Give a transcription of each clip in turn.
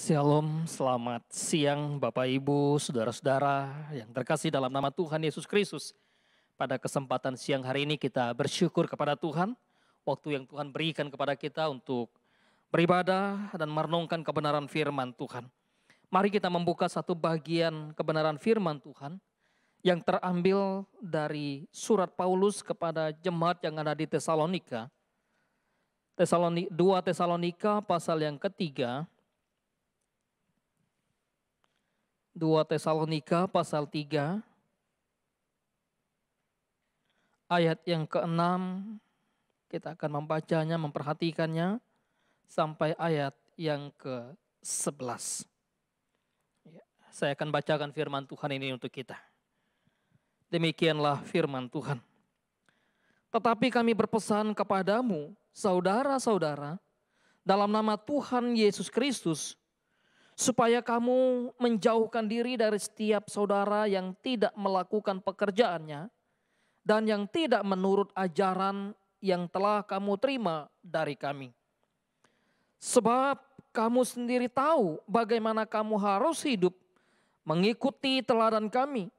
Shalom, selamat siang Bapak Ibu, saudara-saudara yang terkasih dalam nama Tuhan Yesus Kristus. Pada kesempatan siang hari ini kita bersyukur kepada Tuhan, waktu yang Tuhan berikan kepada kita untuk beribadah dan merenungkan kebenaran firman Tuhan. Mari kita membuka satu bagian kebenaran firman Tuhan yang terambil dari surat Paulus kepada jemaat yang ada di Tesalonika. 2 Tesalonika pasal yang ketiga. 2 Tesalonika pasal 3 ayat yang ke-6 kita akan membacanya, memperhatikannya sampai ayat yang ke-11. Saya akan bacakan firman Tuhan ini untuk kita. Demikianlah firman Tuhan. Tetapi kami berpesan kepadamu, saudara-saudara, dalam nama Tuhan Yesus Kristus, supaya kamu menjauhkan diri dari setiap saudara yang tidak melakukan pekerjaannya dan yang tidak menurut ajaran yang telah kamu terima dari kami. Sebab kamu sendiri tahu bagaimana kamu harus hidup mengikuti teladan kami,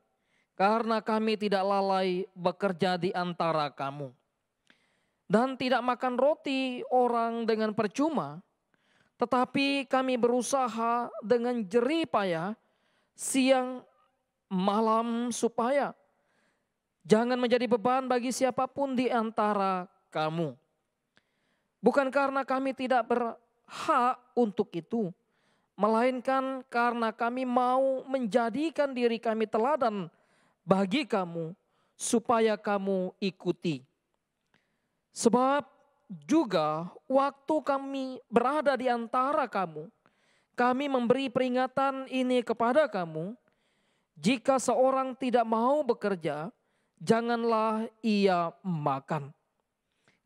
karena kami tidak lalai bekerja di antara kamu. Dan tidak makan roti orang dengan percuma, tetapi kami berusaha dengan jerih payah siang malam supaya jangan menjadi beban bagi siapapun di antara kamu. Bukan karena kami tidak berhak untuk itu, melainkan karena kami mau menjadikan diri kami teladan bagi kamu supaya kamu ikuti. Sebab juga waktu kami berada di antara kamu, kami memberi peringatan ini kepada kamu, jika seorang tidak mau bekerja, janganlah ia makan.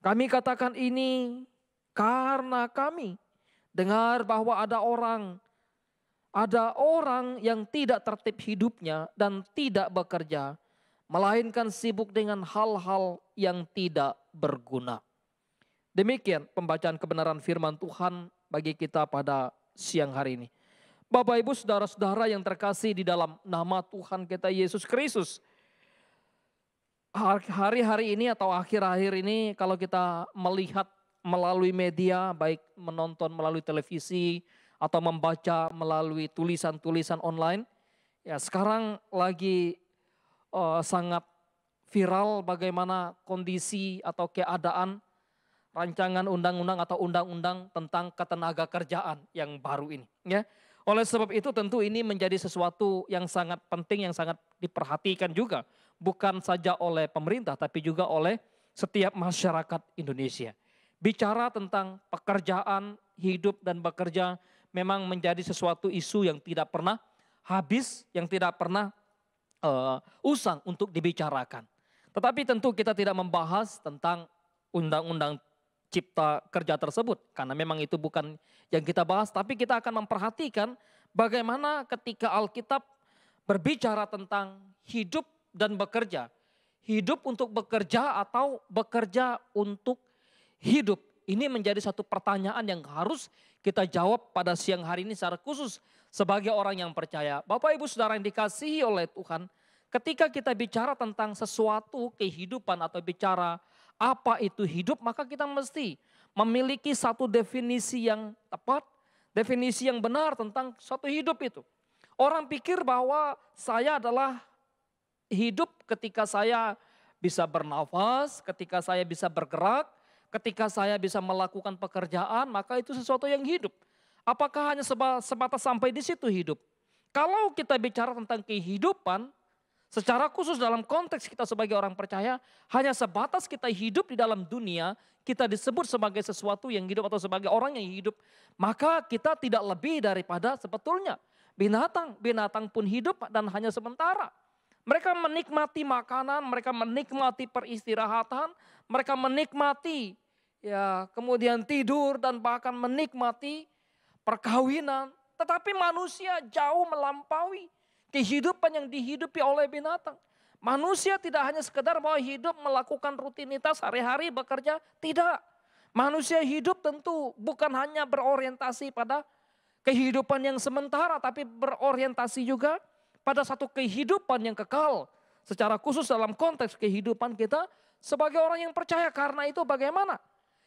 Kami katakan ini karena kami dengar bahwa ada orang yang tidak tertib hidupnya dan tidak bekerja, melainkan sibuk dengan hal-hal yang tidak berguna. Demikian pembacaan kebenaran firman Tuhan bagi kita pada siang hari ini. Bapak Ibu saudara-saudara yang terkasih di dalam nama Tuhan kita Yesus Kristus. Hari-hari ini atau akhir-akhir ini kalau kita melihat melalui media, baik menonton melalui televisi atau membaca melalui tulisan-tulisan online. Ya sekarang lagi sangat viral bagaimana kondisi atau keadaan rancangan undang-undang atau undang-undang tentang ketenaga kerjaan yang baru ini. Ya. Oleh sebab itu tentu ini menjadi sesuatu yang sangat penting, yang sangat diperhatikan juga. Bukan saja oleh pemerintah tapi juga oleh setiap masyarakat Indonesia. Bicara tentang pekerjaan, hidup dan bekerja memang menjadi sesuatu isu yang tidak pernah habis, yang tidak pernah usang untuk dibicarakan. Tetapi tentu kita tidak membahas tentang undang-undang cipta kerja tersebut, karena memang itu bukan yang kita bahas, tapi kita akan memperhatikan bagaimana ketika Alkitab berbicara tentang hidup dan bekerja. Hidup untuk bekerja atau bekerja untuk hidup. Ini menjadi satu pertanyaan yang harus kita jawab pada siang hari ini secara khusus sebagai orang yang percaya. Bapak Ibu Saudara yang dikasihi oleh Tuhan, ketika kita bicara tentang sesuatu kehidupan atau bicara apa itu hidup, maka kita mesti memiliki satu definisi yang tepat, definisi yang benar tentang suatu hidup itu. Orang pikir bahwa saya adalah hidup ketika saya bisa bernafas, ketika saya bisa bergerak, ketika saya bisa melakukan pekerjaan, maka itu sesuatu yang hidup. Apakah hanya sebatas sampai di situ hidup? Kalau kita bicara tentang kehidupan, secara khusus dalam konteks kita sebagai orang percaya, hanya sebatas kita hidup di dalam dunia, kita disebut sebagai sesuatu yang hidup atau sebagai orang yang hidup, maka kita tidak lebih daripada sebetulnya binatang. Binatang pun hidup dan hanya sementara. Mereka menikmati makanan, mereka menikmati peristirahatan, mereka menikmati kemudian tidur dan bahkan menikmati perkawinan. Tetapi manusia jauh melampaui kehidupan yang dihidupi oleh binatang. Manusia tidak hanya sekedar bahwa hidup melakukan rutinitas hari-hari bekerja, tidak. Manusia hidup tentu bukan hanya berorientasi pada kehidupan yang sementara, tapi berorientasi juga pada satu kehidupan yang kekal. Secara khusus dalam konteks kehidupan kita sebagai orang yang percaya. Karena itu bagaimana?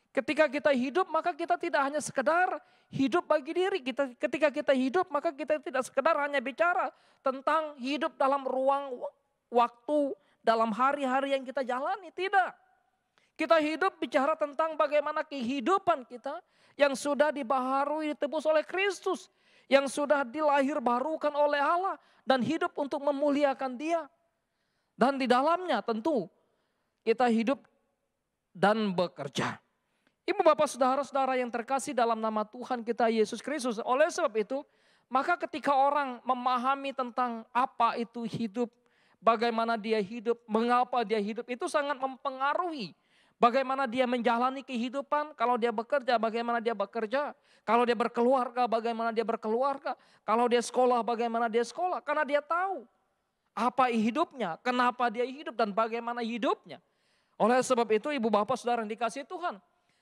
Ketika kita hidup maka kita tidak hanya sekedar hidup bagi diri. Ketika kita hidup maka kita tidak sekedar hanya bicara tentang hidup dalam ruang waktu, dalam hari-hari yang kita jalani. Tidak. Kita hidup bicara tentang bagaimana kehidupan kita yang sudah dibaharui, ditebus oleh Kristus. Yang sudah dilahir barukan oleh Allah. Dan hidup untuk memuliakan Dia. Dan di dalamnya tentu kita hidup dan bekerja. Ibu bapak saudara-saudara yang terkasih dalam nama Tuhan kita Yesus Kristus. Oleh sebab itu, maka ketika orang memahami tentang apa itu hidup, bagaimana dia hidup, mengapa dia hidup, itu sangat mempengaruhi bagaimana dia menjalani kehidupan. Kalau dia bekerja, bagaimana dia bekerja. Kalau dia berkeluarga, bagaimana dia berkeluarga. Kalau dia sekolah, bagaimana dia sekolah. Karena dia tahu apa hidupnya, kenapa dia hidup dan bagaimana hidupnya. Oleh sebab itu ibu bapak saudara yang dikasihi Tuhan.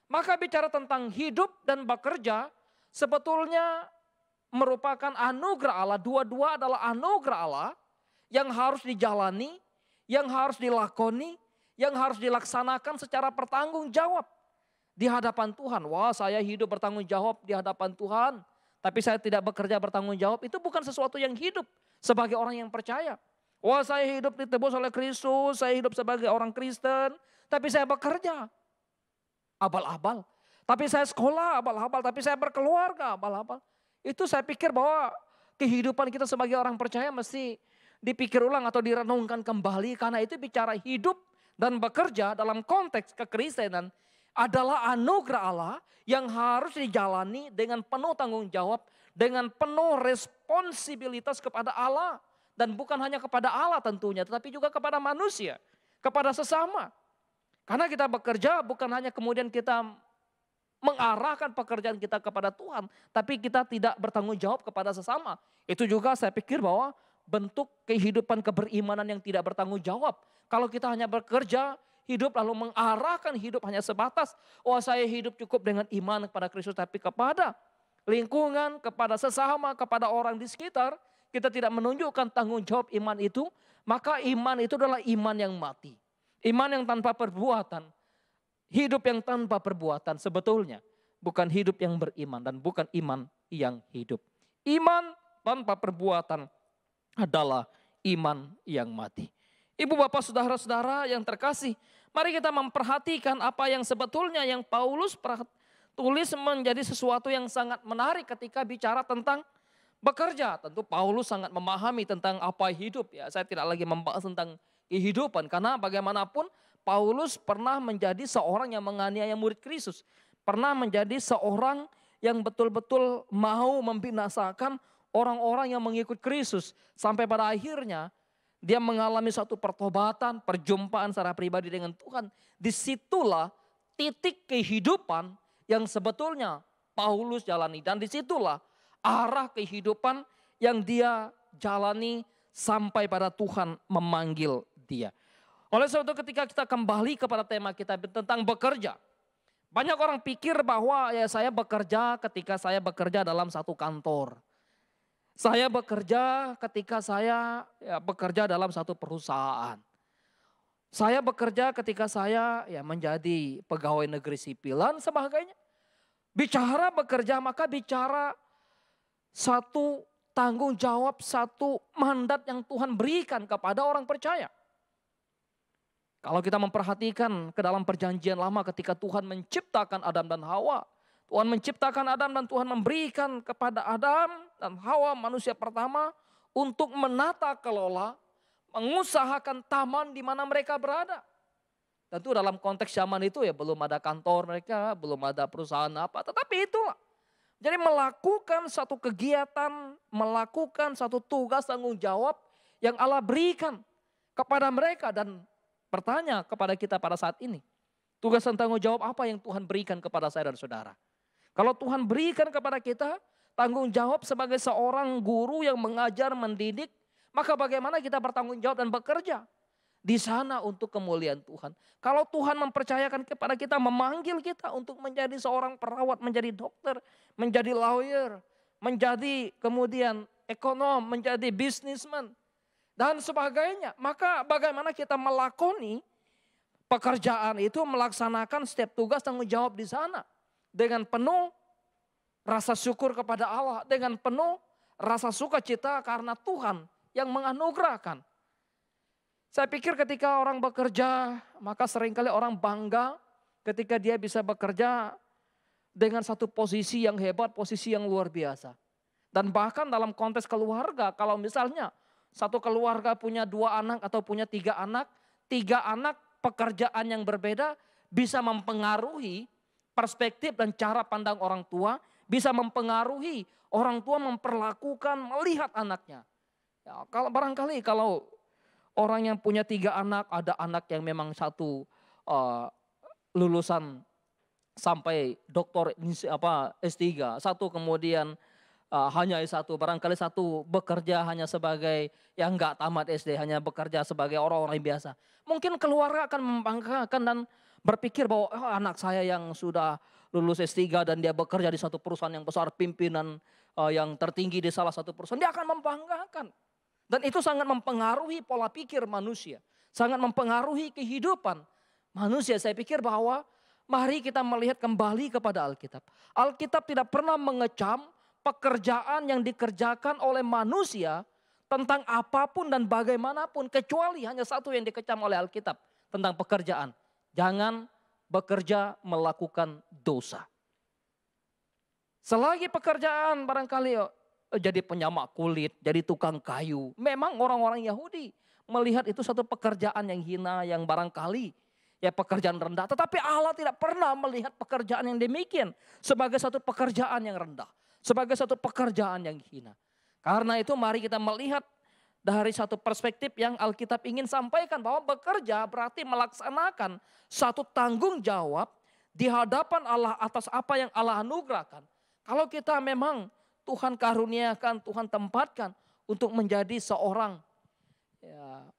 Maka bicara tentang hidup dan bekerja sebetulnya merupakan anugerah Allah. Dua-dua adalah anugerah Allah yang harus dijalani, yang harus dilakoni, yang harus dilaksanakan secara bertanggung jawab di hadapan Tuhan. Wah, saya hidup bertanggung jawab di hadapan Tuhan, tapi saya tidak bekerja bertanggung jawab. Itu bukan sesuatu yang hidup sebagai orang yang percaya. Wah, saya hidup ditebus oleh Kristus, saya hidup sebagai orang Kristen, tapi saya bekerja abal-abal. Tapi saya sekolah abal-abal, tapi saya berkeluarga abal-abal. Itu saya pikir bahwa kehidupan kita sebagai orang percaya mesti dipikir ulang atau direnungkan kembali. Karena itu bicara hidup dan bekerja dalam konteks kekristenan adalah anugerah Allah yang harus dijalani dengan penuh tanggung jawab, dengan penuh responsibilitas kepada Allah. Dan bukan hanya kepada Allah tentunya, tetapi juga kepada manusia, kepada sesama. Karena kita bekerja bukan hanya kemudian kita mengarahkan pekerjaan kita kepada Tuhan, tapi kita tidak bertanggung jawab kepada sesama. Itu juga saya pikir bahwa bentuk kehidupan keberimanan yang tidak bertanggung jawab. Kalau kita hanya bekerja, hidup lalu mengarahkan hidup hanya sebatas, wah saya hidup cukup dengan iman kepada Kristus, tapi kepada lingkungan, kepada sesama, kepada orang di sekitar, kita tidak menunjukkan tanggung jawab iman itu, maka iman itu adalah iman yang mati. Iman yang tanpa perbuatan, hidup yang tanpa perbuatan sebetulnya bukan hidup yang beriman dan bukan iman yang hidup. Iman tanpa perbuatan adalah iman yang mati. Ibu bapak saudara-saudara yang terkasih, mari kita memperhatikan apa yang sebetulnya yang Paulus tulis menjadi sesuatu yang sangat menarik ketika bicara tentang bekerja. Tentu Paulus sangat memahami tentang apa hidup ya. Saya tidak lagi membahas tentang kehidupan karena bagaimanapun Paulus pernah menjadi seorang yang menganiaya murid Kristus. Pernah menjadi seorang yang betul-betul mau membinasakan orang-orang yang mengikut Kristus. Sampai pada akhirnya dia mengalami satu pertobatan, perjumpaan secara pribadi dengan Tuhan. Disitulah titik kehidupan yang sebetulnya Paulus jalani. Dan disitulah arah kehidupan yang dia jalani sampai pada Tuhan memanggil dia. Oleh sebab itu ketika kita kembali kepada tema kita tentang bekerja. Banyak orang pikir bahwa ya saya bekerja ketika saya bekerja dalam satu kantor. Saya bekerja ketika saya bekerja dalam satu perusahaan. Saya bekerja ketika saya menjadi pegawai negeri sipil dan sebagainya. Bicara bekerja maka bicara satu tanggung jawab, satu mandat yang Tuhan berikan kepada orang percaya. Kalau kita memperhatikan ke dalam perjanjian lama ketika Tuhan menciptakan Adam dan Hawa. Tuhan menciptakan Adam dan Tuhan memberikan kepada Adam dan Hawa manusia pertama untuk menata kelola, mengusahakan taman di mana mereka berada. Tentu dalam konteks zaman itu ya belum ada kantor mereka, belum ada perusahaan apa, tetapi itulah. Jadi melakukan satu kegiatan, melakukan satu tugas tanggung jawab yang Allah berikan kepada mereka dan bertanya kepada kita pada saat ini. Tugas dan tanggung jawab apa yang Tuhan berikan kepada saya dan saudara? Kalau Tuhan berikan kepada kita tanggung jawab sebagai seorang guru yang mengajar, mendidik, maka bagaimana kita bertanggung jawab dan bekerja di sana untuk kemuliaan Tuhan. Kalau Tuhan mempercayakan kepada kita, memanggil kita untuk menjadi seorang perawat, menjadi dokter, menjadi lawyer, menjadi kemudian ekonom, menjadi bisnismen, dan sebagainya. Maka bagaimana kita melakoni pekerjaan itu, melaksanakan setiap tugas tanggung jawab di sana dengan penuh rasa syukur kepada Allah, dengan penuh rasa sukacita karena Tuhan yang menganugerahkan. Saya pikir ketika orang bekerja, maka seringkali orang bangga ketika dia bisa bekerja dengan satu posisi yang hebat, posisi yang luar biasa. Dan bahkan dalam konteks keluarga, kalau misalnya satu keluarga punya 2 anak atau punya 3 anak pekerjaan yang berbeda bisa mempengaruhi perspektif dan cara pandang orang tua, bisa mempengaruhi orang tua memperlakukan, melihat anaknya. Ya, kalau barangkali kalau orang yang punya 3 anak, ada anak yang memang satu lulusan sampai doktor S3, satu kemudian hanya S1, barangkali satu bekerja hanya sebagai yang enggak tamat SD, hanya bekerja sebagai orang-orang biasa. Mungkin keluarga akan membanggakan dan berpikir bahwa anak saya yang sudah lulus S3 dan dia bekerja di satu perusahaan yang besar, pimpinan yang tertinggi di salah satu perusahaan, dia akan membanggakan. Dan itu sangat mempengaruhi pola pikir manusia, sangat mempengaruhi kehidupan manusia. Saya pikir bahwa mari kita melihat kembali kepada Alkitab. Alkitab tidak pernah mengecam pekerjaan yang dikerjakan oleh manusia tentang apapun dan bagaimanapun, kecuali hanya satu yang dikecam oleh Alkitab tentang pekerjaan. Jangan bekerja melakukan dosa. Selagi pekerjaan barangkali jadi penyamak kulit, jadi tukang kayu. Memang orang-orang Yahudi melihat itu satu pekerjaan yang hina, yang barangkali ya pekerjaan rendah. Tetapi Allah tidak pernah melihat pekerjaan yang demikian sebagai satu pekerjaan yang rendah, sebagai satu pekerjaan yang hina. Karena itu mari kita melihat dari satu perspektif yang Alkitab ingin sampaikan, bahwa bekerja berarti melaksanakan satu tanggung jawab di hadapan Allah atas apa yang Allah anugerahkan. Kalau kita memang Tuhan karuniakan, Tuhan tempatkan untuk menjadi seorang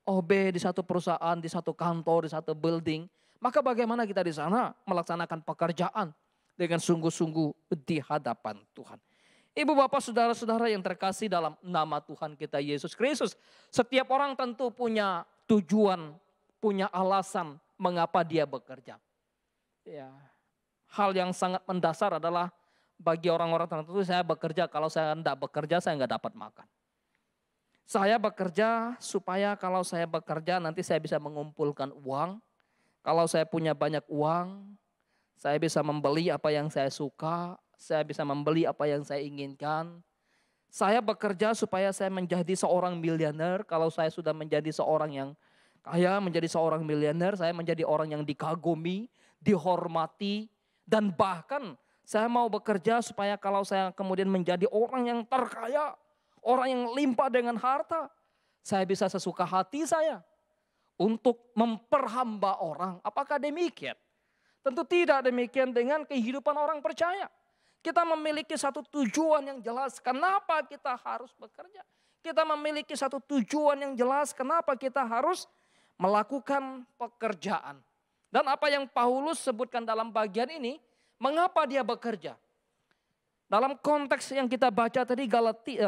OB di satu perusahaan, di satu kantor, di satu building, maka bagaimana kita di sana melaksanakan pekerjaan dengan sungguh-sungguh di hadapan Tuhan. Ibu bapak saudara-saudara yang terkasih dalam nama Tuhan kita Yesus Kristus, setiap orang tentu punya tujuan, punya alasan mengapa dia bekerja. Ya, hal yang sangat mendasar adalah bagi orang-orang tertentu, saya bekerja, kalau saya tidak bekerja saya nggak dapat makan. Saya bekerja supaya kalau saya bekerja nanti saya bisa mengumpulkan uang. Kalau saya punya banyak uang, saya bisa membeli apa yang saya suka, saya bisa membeli apa yang saya inginkan. Saya bekerja supaya saya menjadi seorang miliuner. Kalau saya sudah menjadi seorang yang kaya, menjadi seorang miliuner, saya menjadi orang yang dikagumi, dihormati, dan bahkan saya mau bekerja supaya kalau saya kemudian menjadi orang yang terkaya, orang yang limpah dengan harta, saya bisa sesuka hati saya untuk memperhamba orang. Apakah demikian? Tentu tidak demikian dengan kehidupan orang percaya. Kita memiliki satu tujuan yang jelas kenapa kita harus bekerja. Kita memiliki satu tujuan yang jelas kenapa kita harus melakukan pekerjaan. Dan apa yang Paulus sebutkan dalam bagian ini, mengapa dia bekerja? Dalam konteks yang kita baca tadi,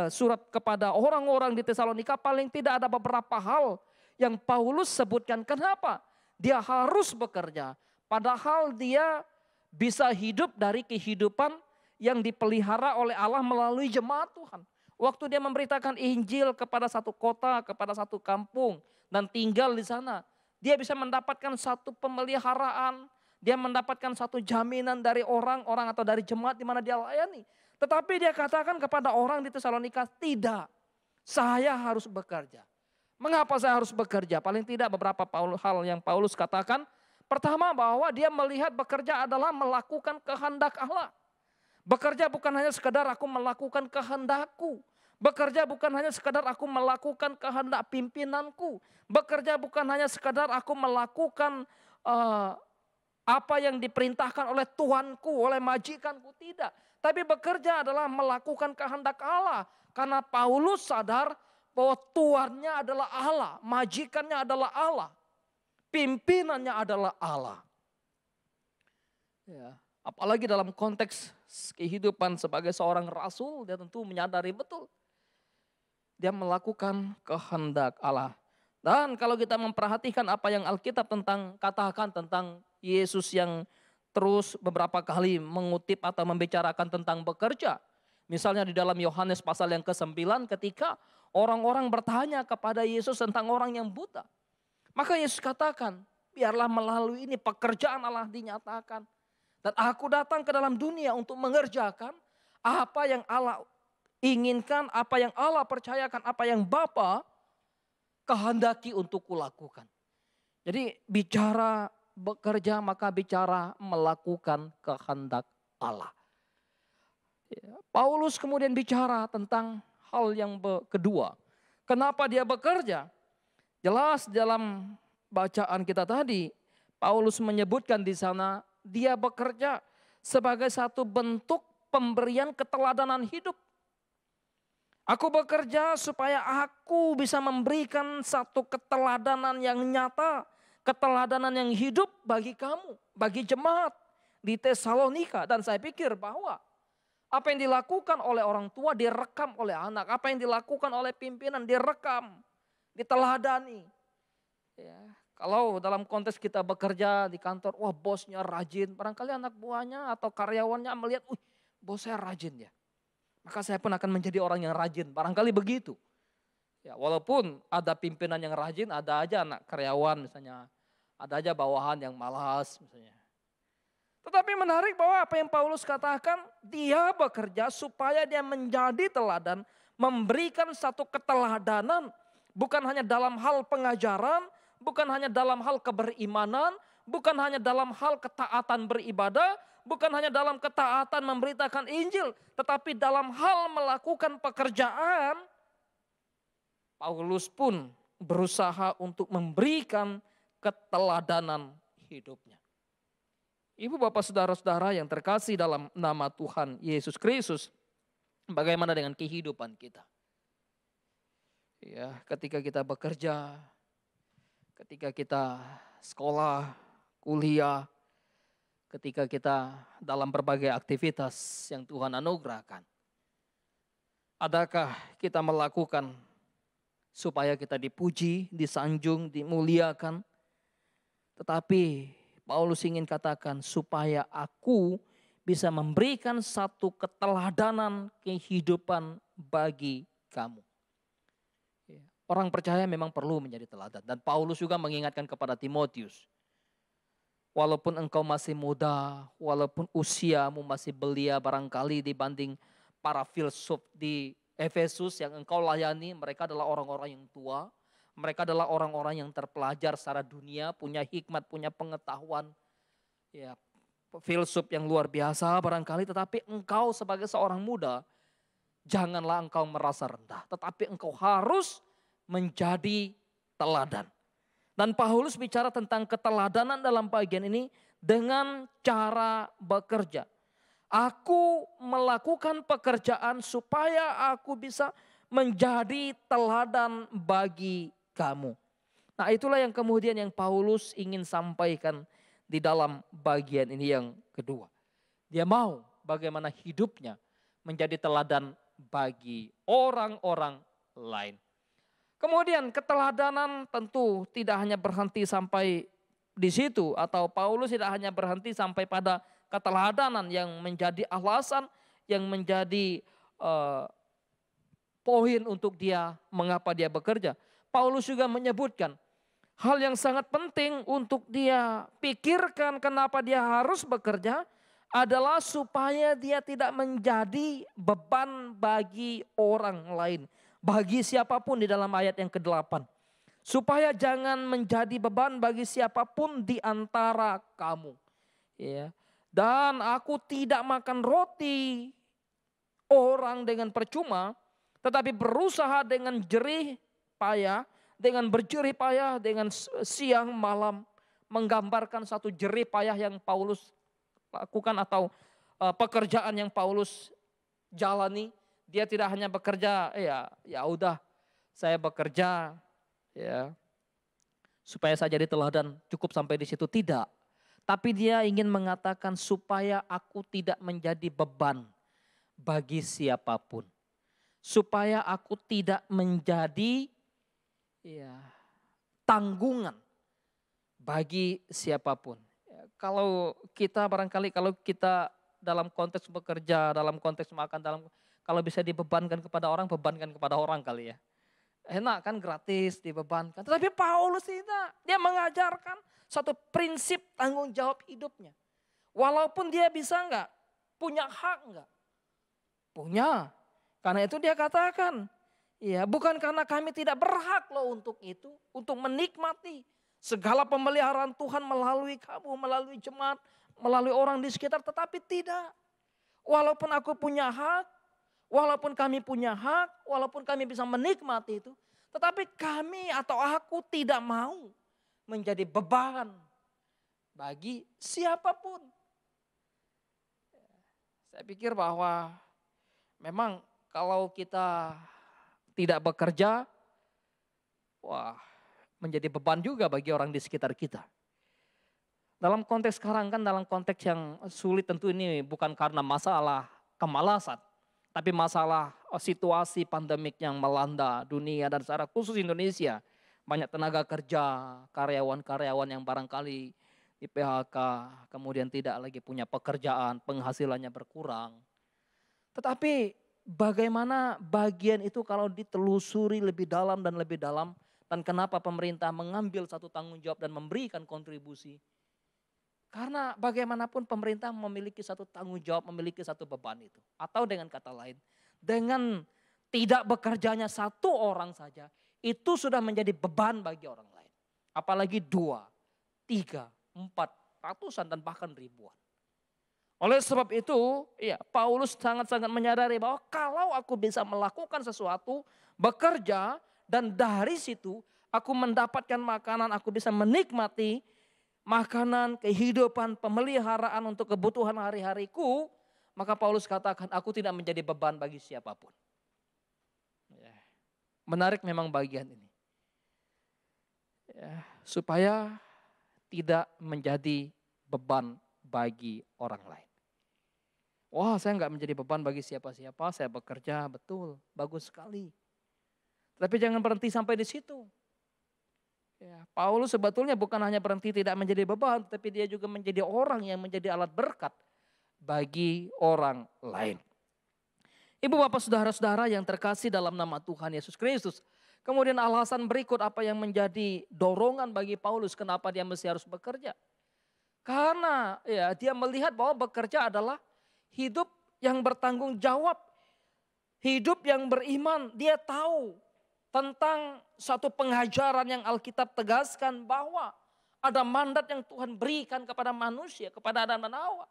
surat kepada orang-orang di Tesalonika, paling tidak ada beberapa hal yang Paulus sebutkan kenapa dia harus bekerja. Padahal dia bisa hidup dari kehidupan yang dipelihara oleh Allah melalui jemaat Tuhan. Waktu dia memberitakan Injil kepada satu kota, kepada satu kampung, dan tinggal di sana, dia bisa mendapatkan satu pemeliharaan, dia mendapatkan satu jaminan dari orang-orang atau dari jemaat di mana dia layani. Tetapi dia katakan kepada orang di Tesalonika, tidak, saya harus bekerja. Mengapa saya harus bekerja? Paling tidak beberapa hal yang Paulus katakan. Pertama, bahwa dia melihat bekerja adalah melakukan kehendak Allah. Bekerja bukan hanya sekedar aku melakukan kehendakku. Bekerja bukan hanya sekedar aku melakukan kehendak pimpinanku. Bekerja bukan hanya sekedar aku melakukan apa yang diperintahkan oleh Tuanku, oleh majikanku, tidak. Tapi bekerja adalah melakukan kehendak Allah. Karena Paulus sadar bahwa tuannya adalah Allah, majikannya adalah Allah, pimpinannya adalah Allah. Ya, apalagi dalam konteks kehidupan sebagai seorang rasul, dia tentu menyadari betul. Dia melakukan kehendak Allah. Dan kalau kita memperhatikan apa yang Alkitab katakan tentang Yesus yang terus beberapa kali mengutip atau membicarakan tentang bekerja. Misalnya di dalam Yohanes pasal yang ke-9 ketika orang-orang bertanya kepada Yesus tentang orang yang buta. Maka Yesus katakan, biarlah melalui ini pekerjaan Allah dinyatakan. Dan aku datang ke dalam dunia untuk mengerjakan apa yang Allah inginkan, apa yang Allah percayakan, apa yang Bapa kehendaki untuk kulakukan. Jadi bicara bekerja maka bicara melakukan kehendak Allah. Paulus kemudian bicara tentang hal yang kedua. Kenapa dia bekerja? Jelas dalam bacaan kita tadi, Paulus menyebutkan di sana dia bekerja sebagai satu bentuk pemberian keteladanan hidup. Aku bekerja supaya aku bisa memberikan satu keteladanan yang nyata, keteladanan yang hidup bagi kamu, bagi jemaat di Tesalonika. Dan saya pikir bahwa apa yang dilakukan oleh orang tua direkam oleh anak. Apa yang dilakukan oleh pimpinan direkam, diteladani. Ya, kalau dalam konteks kita bekerja di kantor, wah bosnya rajin. Barangkali anak buahnya atau karyawannya melihat, bos saya rajin ya. Maka saya pun akan menjadi orang yang rajin. Barangkali begitu. Ya, walaupun ada pimpinan yang rajin, ada aja anak karyawan misalnya. Ada aja bawahan yang malas misalnya. Tetapi menarik bahwa apa yang Paulus katakan, dia bekerja supaya dia menjadi teladan, memberikan satu keteladanan, bukan hanya dalam hal pengajaran, bukan hanya dalam hal keberimanan, bukan hanya dalam hal ketaatan beribadah, bukan hanya dalam ketaatan memberitakan Injil, tetapi dalam hal melakukan pekerjaan, Paulus pun berusaha untuk memberikan keteladanan hidupnya. Ibu bapak saudara-saudara yang terkasih dalam nama Tuhan Yesus Kristus, bagaimana dengan kehidupan kita? Ya, ketika kita bekerja, ketika kita sekolah, kuliah, ketika kita dalam berbagai aktivitas yang Tuhan anugerahkan. Adakah kita melakukan supaya kita dipuji, disanjung, dimuliakan? Tetapi Paulus ingin katakan supaya aku bisa memberikan satu keteladanan kehidupan bagi kamu. Orang percaya memang perlu menjadi teladan. Dan Paulus juga mengingatkan kepada Timotius. Walaupun engkau masih muda, walaupun usiamu masih belia barangkali dibanding para filsuf di Efesus yang engkau layani, mereka adalah orang-orang yang tua. Mereka adalah orang-orang yang terpelajar secara dunia, punya hikmat, punya pengetahuan. Ya, filsuf yang luar biasa barangkali, tetapi engkau sebagai seorang muda, janganlah engkau merasa rendah. Tetapi engkau harus menjadi teladan. Dan Paulus bicara tentang keteladanan dalam bagian ini dengan cara bekerja. Aku melakukan pekerjaan supaya aku bisa menjadi teladan bagi kamu. Nah, itulah yang kemudian yang Paulus ingin sampaikan di dalam bagian ini yang kedua. Dia mau bagaimana hidupnya menjadi teladan bagi orang-orang lain. Kemudian keteladanan tentu tidak hanya berhenti sampai di situ, atau Paulus tidak hanya berhenti sampai pada keteladanan yang menjadi alasan, yang menjadi poin untuk dia mengapa dia bekerja. Paulus juga menyebutkan hal yang sangat penting untuk dia pikirkan kenapa dia harus bekerja adalah supaya dia tidak menjadi beban bagi orang lain. Bagi siapapun di dalam ayat yang ke-8. Supaya jangan menjadi beban bagi siapapun di antara kamu. Ya. Dan aku tidak makan roti orang dengan percuma, tetapi berusaha dengan jerih payah, dengan berjerih payah, dengan siang malam, menggambarkan satu jerih payah yang Paulus lakukan atau pekerjaan yang Paulus jalani. Dia tidak hanya bekerja, ya udah saya bekerja ya supaya saya jadi teladan, cukup sampai di situ, tidak. Tapi dia ingin mengatakan supaya aku tidak menjadi beban bagi siapapun. Supaya aku tidak menjadi ya, tanggungan bagi siapapun. Ya, kalau kita barangkali kalau kita dalam konteks bekerja, dalam konteks makan, kalau bisa dibebankan kepada orang, bebankan kepada orang kali ya. Enak kan gratis dibebankan. Tetapi Paulus tidak. Dia mengajarkan satu prinsip tanggung jawab hidupnya. Walaupun dia bisa enggak, punya hak enggak? Punya. Karena itu dia katakan, ya bukan karena kami tidak berhak loh untuk itu. Untuk menikmati segala pemeliharaan Tuhan melalui kamu, melalui jemaat, melalui orang di sekitar. Tetapi tidak. Walaupun aku punya hak, walaupun kami punya hak, walaupun kami bisa menikmati itu. Tetapi kami atau aku tidak mau menjadi beban bagi siapapun. Saya pikir bahwa memang kalau kita tidak bekerja, wah menjadi beban juga bagi orang di sekitar kita. Dalam konteks sekarang kan dalam konteks yang sulit tentu ini bukan karena masalah kemalasan. Tapi masalah situasi pandemik yang melanda dunia dan secara khusus Indonesia. Banyak tenaga kerja, karyawan-karyawan yang barangkali di PHK, kemudian tidak lagi punya pekerjaan, penghasilannya berkurang. Tetapi bagaimana bagian itu kalau ditelusuri lebih dalam dan kenapa pemerintah mengambil satu tanggung jawab dan memberikan kontribusi. Karena bagaimanapun pemerintah memiliki satu tanggung jawab, memiliki satu beban itu. Atau dengan kata lain, dengan tidak bekerjanya satu orang saja, itu sudah menjadi beban bagi orang lain. Apalagi 2, 3, 4, ratusan dan bahkan ribuan. Oleh sebab itu, ya Paulus sangat-sangat menyadari bahwa kalau aku bisa melakukan sesuatu, bekerja, dan dari situ aku mendapatkan makanan, aku bisa menikmati makanan, kehidupan, pemeliharaan untuk kebutuhan hari-hariku, maka Paulus katakan aku tidak menjadi beban bagi siapapun. Ya, menarik memang bagian ini. Ya, supaya tidak menjadi beban bagi orang lain. Wah, saya nggak menjadi beban bagi siapa-siapa, saya bekerja, betul, bagus sekali. Tapi jangan berhenti sampai di situ. Ya, Paulus sebetulnya bukan hanya berhenti tidak menjadi beban, tapi dia juga menjadi orang yang menjadi alat berkat bagi orang lain. Ibu bapak saudara-saudara yang terkasih dalam nama Tuhan Yesus Kristus. Kemudian alasan berikut apa yang menjadi dorongan bagi Paulus kenapa dia mesti harus bekerja. Karena ya dia melihat bahwa bekerja adalah hidup yang bertanggung jawab. Hidup yang beriman, dia tahu tentang satu pengajaran yang Alkitab tegaskan bahwa ada mandat yang Tuhan berikan kepada manusia, kepada Adam dan Hawa.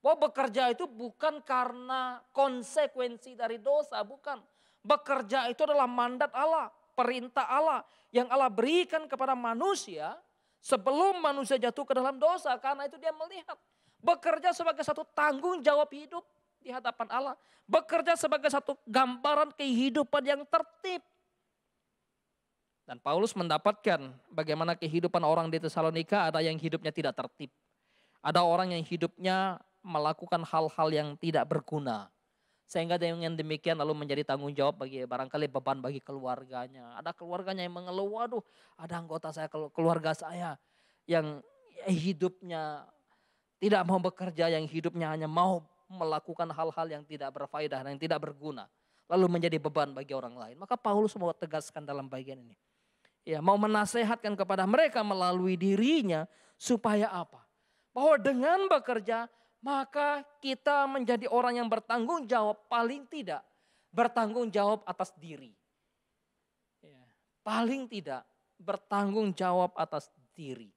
Bahwa bekerja itu bukan karena konsekuensi dari dosa, bukan. Bekerja itu adalah mandat Allah, perintah Allah yang Allah berikan kepada manusia sebelum manusia jatuh ke dalam dosa. Karena itu dia melihat bekerja sebagai satu tanggung jawab hidup di hadapan Allah. Bekerja sebagai satu gambaran kehidupan yang tertib. Dan Paulus mendapatkan bagaimana kehidupan orang di Tesalonika, ada yang hidupnya tidak tertib. Ada orang yang hidupnya melakukan hal-hal yang tidak berguna. Sehingga dengan demikian lalu menjadi tanggung jawab bagi barangkali beban bagi keluarganya. Ada keluarganya yang mengeluh, waduh ada anggota saya, keluarga saya yang hidupnya tidak mau bekerja, yang hidupnya hanya mau melakukan hal-hal yang tidak berfaedah, yang tidak berguna. Lalu menjadi beban bagi orang lain. Maka Paulus mau tegaskan dalam bagian ini. Ya, mau menasehatkan kepada mereka melalui dirinya supaya apa? Bahwa dengan bekerja maka kita menjadi orang yang bertanggung jawab, paling tidak bertanggung jawab atas diri. Ya, paling tidak bertanggung jawab atas diri.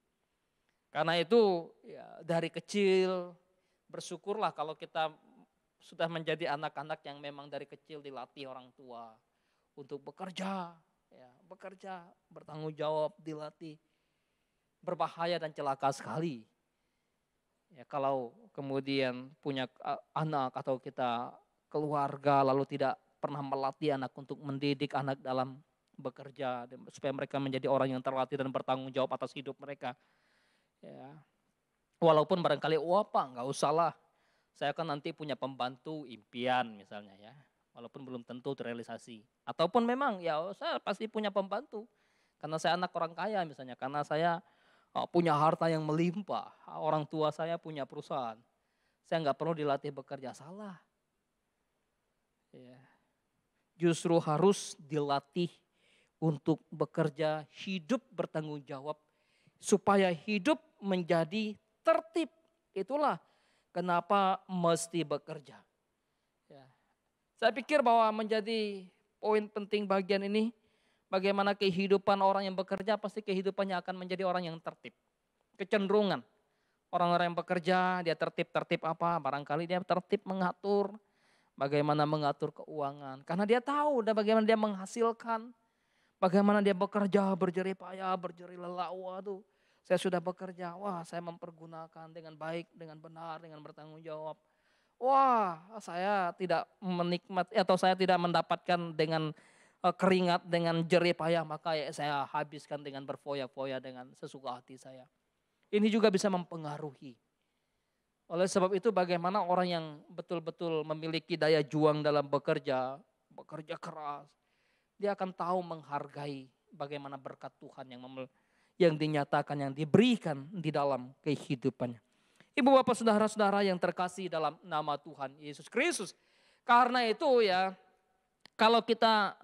Karena itu ya, dari kecil bersyukurlah kalau kita sudah menjadi anak-anak yang memang dari kecil dilatih orang tua untuk bekerja. Ya, bekerja, bertanggung jawab, dilatih. Berbahaya dan celaka sekali. Ya, kalau kemudian punya anak atau kita keluarga lalu tidak pernah melatih anak untuk mendidik anak dalam bekerja supaya mereka menjadi orang yang terlatih dan bertanggung jawab atas hidup mereka. Ya. Walaupun barangkali, wah Pak nggak usah lah. Saya kan nanti punya pembantu impian misalnya ya. Walaupun belum tentu terrealisasi. Ataupun memang ya saya pasti punya pembantu. Karena saya anak orang kaya misalnya. Karena saya punya harta yang melimpah. Orang tua saya punya perusahaan. Saya nggak perlu dilatih bekerja. Salah. Ya. Justru harus dilatih untuk bekerja, hidup bertanggung jawab. Supaya hidup menjadi tertib. Itulah kenapa mesti bekerja. Ya. Saya pikir bahwa menjadi poin penting bagian ini, bagaimana kehidupan orang yang bekerja pasti kehidupannya akan menjadi orang yang tertib. Kecenderungan orang-orang yang bekerja dia tertib apa? Barangkali dia tertib mengatur bagaimana mengatur keuangan. Karena dia tahu dan bagaimana dia menghasilkan, bagaimana dia bekerja berjerih payah, berjerih lelah. Waduh, saya sudah bekerja, wah saya mempergunakan dengan baik, dengan benar, dengan bertanggung jawab. Wah saya tidak menikmati atau saya tidak mendapatkan dengan keringat, dengan jerih payah, maka ya saya habiskan dengan berfoya-foya dengan sesuka hati saya. Ini juga bisa mempengaruhi. Oleh sebab itu bagaimana orang yang betul-betul memiliki daya juang dalam bekerja, bekerja keras, dia akan tahu menghargai bagaimana berkat Tuhan yang dinyatakan, yang diberikan di dalam kehidupannya. Ibu bapak saudara-saudara yang terkasih dalam nama Tuhan Yesus Kristus. Karena itu ya, kalau kita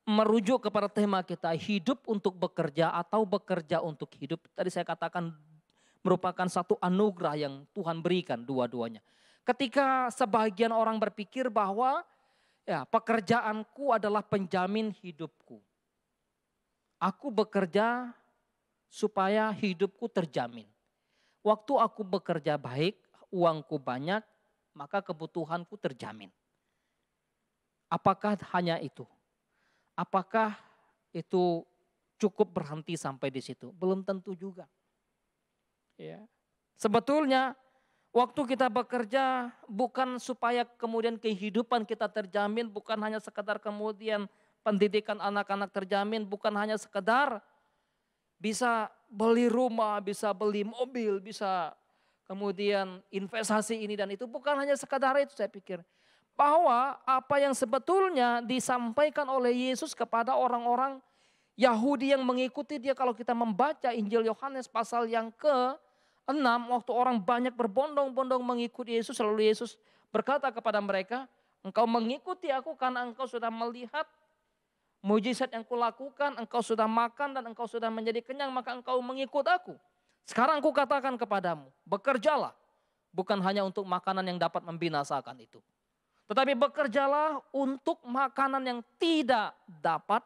merujuk kepada tema kita, hidup untuk bekerja atau bekerja untuk hidup. Tadi saya katakan merupakan satu anugerah yang Tuhan berikan dua-duanya. Ketika sebagian orang berpikir bahwa ya pekerjaanku adalah penjamin hidupku. Aku bekerja supaya hidupku terjamin. Waktu aku bekerja baik, uangku banyak, maka kebutuhanku terjamin. Apakah hanya itu? Apakah itu cukup berhenti sampai di situ? Belum tentu juga. Ya. Sebetulnya waktu kita bekerja bukan supaya kemudian kehidupan kita terjamin, bukan hanya sekedar kemudian pendidikan anak-anak terjamin, bukan hanya sekedar bisa beli rumah, bisa beli mobil, bisa kemudian investasi ini dan itu, bukan hanya sekadar itu saya pikir. Bahwa apa yang sebetulnya disampaikan oleh Yesus kepada orang-orang Yahudi yang mengikuti dia, kalau kita membaca Injil Yohanes pasal yang ke-6, waktu orang banyak berbondong-bondong mengikuti Yesus, lalu Yesus berkata kepada mereka, engkau mengikuti aku karena engkau sudah melihat mujizat yang kulakukan, engkau sudah makan dan engkau sudah menjadi kenyang, maka engkau mengikut aku. Sekarang aku katakan kepadamu, bekerjalah, bukan hanya untuk makanan yang dapat membinasakan itu. Tetapi bekerjalah untuk makanan yang tidak dapat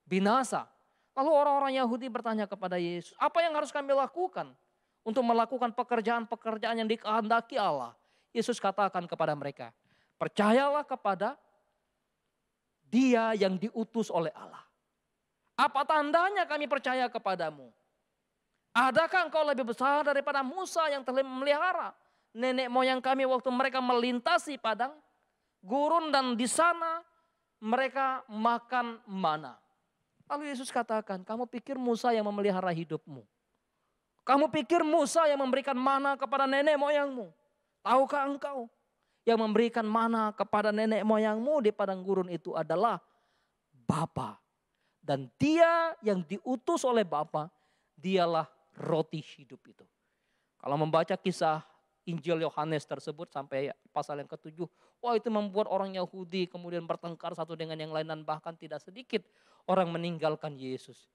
binasa. Lalu orang-orang Yahudi bertanya kepada Yesus, apa yang harus kami lakukan untuk melakukan pekerjaan-pekerjaan yang dikehendaki Allah? Yesus katakan kepada mereka, percayalah kepada Dia yang diutus oleh Allah. Apa tandanya kami percaya kepadamu? Adakah engkau lebih besar daripada Musa yang telah memelihara nenek moyang kami waktu mereka melintasi padang gurun dan di sana mereka makan mana? Lalu Yesus katakan, kamu pikir Musa yang memelihara hidupmu? Kamu pikir Musa yang memberikan mana kepada nenek moyangmu? Tahukah engkau yang memberikan mana kepada nenek moyangmu di padang gurun itu adalah Bapa. Dan Dia yang diutus oleh Bapa, dialah roti hidup itu. Kalau membaca kisah Injil Yohanes tersebut sampai pasal yang ke-7, wah itu membuat orang Yahudi kemudian bertengkar satu dengan yang lain dan bahkan tidak sedikit orang meninggalkan Yesus.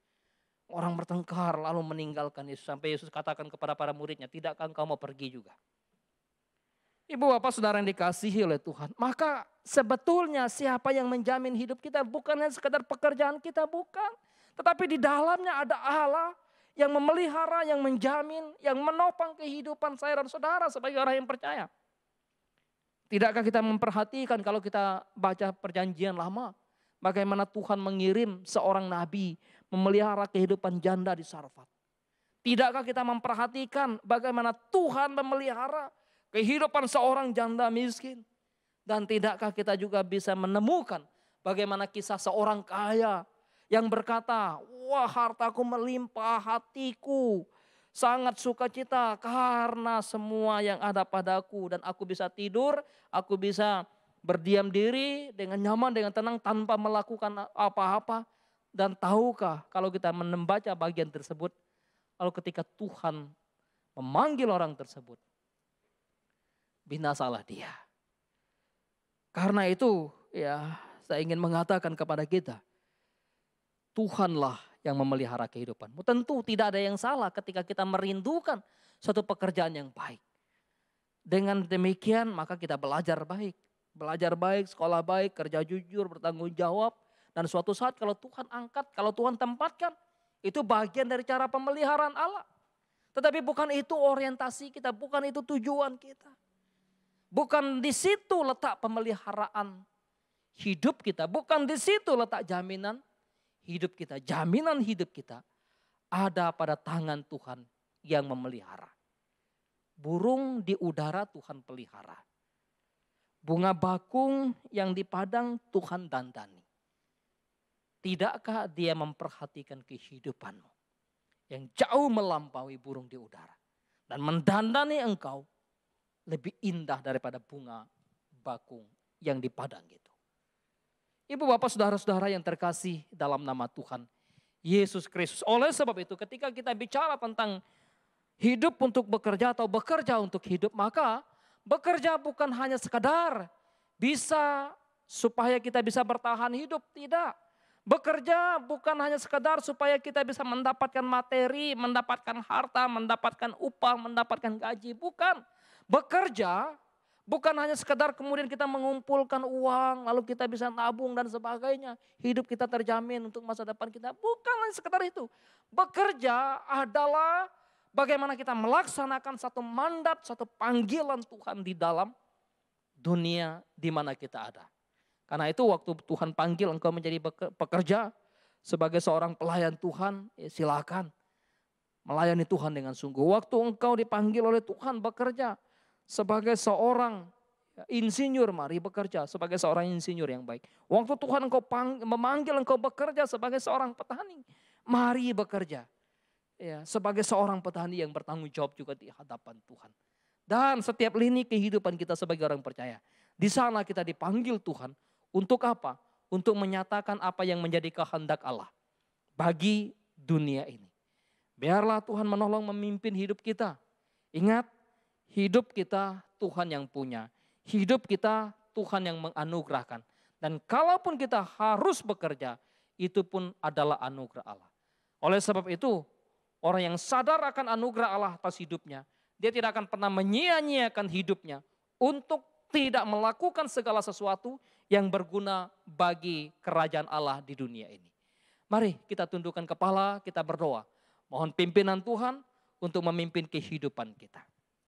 Orang bertengkar lalu meninggalkan Yesus sampai Yesus katakan kepada para muridnya, tidakkah engkau mau pergi juga? Ibu bapak saudara yang dikasihi oleh Tuhan, maka sebetulnya siapa yang menjamin hidup kita bukan hanya sekedar pekerjaan kita, bukan. Tetapi di dalamnya ada Allah yang memelihara, yang menjamin, yang menopang kehidupan saya dan saudara sebagai orang yang percaya. Tidakkah kita memperhatikan kalau kita baca perjanjian lama, bagaimana Tuhan mengirim seorang nabi memelihara kehidupan janda di Sarfat. Tidakkah kita memperhatikan bagaimana Tuhan memelihara kehidupan seorang janda miskin. Dan tidakkah kita juga bisa menemukan bagaimana kisah seorang kaya yang berkata, wah hartaku melimpah, hatiku sangat sukacita karena semua yang ada padaku dan aku bisa tidur, aku bisa berdiam diri dengan nyaman, dengan tenang tanpa melakukan apa-apa. Dan tahukah kalau kita membaca bagian tersebut, lalu ketika Tuhan memanggil orang tersebut, binasalah dia. Karena itu ya saya ingin mengatakan kepada kita, Tuhanlah yang memelihara kehidupanmu. Tentu tidak ada yang salah ketika kita merindukan suatu pekerjaan yang baik. Dengan demikian maka kita belajar baik. Belajar baik, sekolah baik, kerja jujur, bertanggung jawab. Dan suatu saat kalau Tuhan angkat, kalau Tuhan tempatkan, itu bagian dari cara pemeliharaan Allah. Tetapi bukan itu orientasi kita, bukan itu tujuan kita. Bukan di situ letak pemeliharaan hidup kita, bukan di situ letak jaminan hidup kita. Jaminan hidup kita ada pada tangan Tuhan yang memelihara. Burung di udara Tuhan pelihara. Bunga bakung yang di padang Tuhan dandani. Tidakkah dia memperhatikan kehidupanmu yang jauh melampaui burung di udara. Dan mendandani engkau lebih indah daripada bunga bakung yang di padang itu. Ibu bapak saudara-saudara yang terkasih dalam nama Tuhan Yesus Kristus. Oleh sebab itu ketika kita bicara tentang hidup untuk bekerja atau bekerja untuk hidup, maka bekerja bukan hanya sekadar bisa supaya kita bisa bertahan hidup, tidak. Bekerja bukan hanya sekadar supaya kita bisa mendapatkan materi, mendapatkan harta, mendapatkan upah, mendapatkan gaji, bukan. Bekerja bukan hanya sekadar kemudian kita mengumpulkan uang, lalu kita bisa nabung dan sebagainya. Hidup kita terjamin untuk masa depan kita, bukan hanya sekadar itu. Bekerja adalah bagaimana kita melaksanakan satu mandat, satu panggilan Tuhan di dalam dunia di mana kita ada. Karena itu waktu Tuhan panggil engkau menjadi pekerja sebagai seorang pelayan Tuhan, ya silakan melayani Tuhan dengan sungguh. Waktu engkau dipanggil oleh Tuhan bekerja sebagai seorang insinyur, mari bekerja sebagai seorang insinyur yang baik. Waktu Tuhan engkau memanggil engkau bekerja sebagai seorang petani, mari bekerja. Ya, sebagai seorang petani yang bertanggung jawab juga di hadapan Tuhan. Dan setiap lini kehidupan kita sebagai orang percaya, di sana kita dipanggil Tuhan untuk apa? Untuk menyatakan apa yang menjadi kehendak Allah bagi dunia ini. Biarlah Tuhan menolong memimpin hidup kita. Ingat, hidup kita Tuhan yang punya. Hidup kita Tuhan yang menganugerahkan. Dan kalaupun kita harus bekerja, itu pun adalah anugerah Allah. Oleh sebab itu, orang yang sadar akan anugerah Allah atas hidupnya, dia tidak akan pernah menyia-nyiakan hidupnya untuk tidak melakukan segala sesuatu yang berguna bagi kerajaan Allah di dunia ini. Mari kita tundukkan kepala, kita berdoa. Mohon pimpinan Tuhan untuk memimpin kehidupan kita.